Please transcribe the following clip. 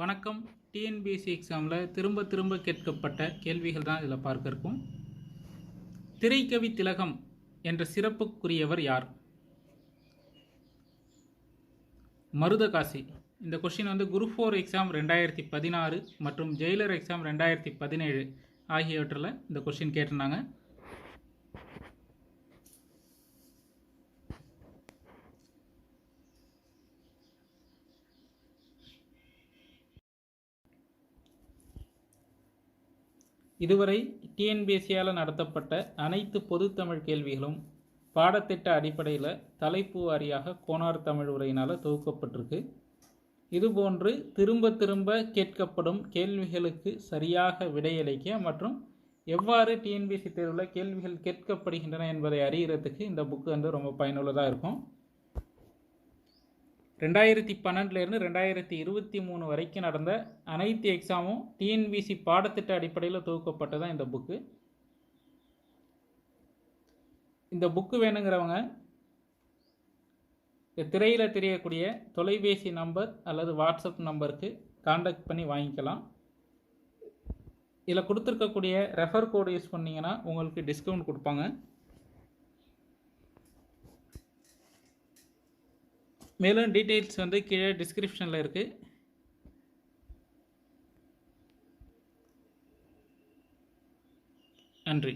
வணக்கம். டிஎன்பிஎஸ்சி எக்ஸாமில் திரும்ப கேட்கப்பட்ட கேள்விகள் தான் இதில் பார்க்க இருக்கும். திரைக்கவி திலகம் என்ற சிறப்புக்குரியவர் யார்? மருதகாசி. இந்த கொஷின் குரூப் 4 எக்ஸாம் 2016 மற்றும் ஜெயிலர் எக்ஸாம் 2017 ஆகியவற்றில் இந்த கொஷின் கேட்டிருந்தாங்க. இதுவரை டிஎன்பிஎஸ்சியால் நடத்தப்பட்ட அனைத்து பொதுத்தமிழ் கேள்விகளும் பாடத்திட்ட அடிப்படையில் தலைப்பு வாரியாக கோனார் தமிழ் உரையினால் தொகுக்கப்பட்டிருக்கு. இதுபோன்று திரும்ப கேட்கப்படும் கேள்விகளுக்கு சரியாக விடையளிக்க மற்றும் எவ்வாறு டிஎன்பிஎஸ்சி தேர்வில் கேள்விகள் கேட்கப்படுகின்றன என்பதை அறிகிறதுக்கு இந்த புக்கு ரொம்ப பயனுள்ளதாக இருக்கும். 2012 2023 வரைக்கும் நடந்த அனைத்து எக்ஸாமும் டிஎன்பிஎஸ்சி பாடத்திட்ட அடிப்படையில் தொகுக்கப்பட்டதான் இந்த புக்கு. இந்த புக்கு வேணுங்கிறவங்க திரையில் தெரியக்கூடிய தொலைபேசி நம்பர் அல்லது வாட்ஸ்அப் நம்பருக்கு கான்டாக்ட் பண்ணி வாங்கிக்கலாம். இதில் கொடுத்துருக்கக்கூடிய ரெஃபர் கோடு யூஸ் பண்ணிங்கன்னா உங்களுக்கு டிஸ்கவுண்ட் கொடுப்பாங்க. மேலும் டீட்டெயில்ஸ் கீழே டிஸ்கிரிப்ஷனில் இருக்குது. நன்றி.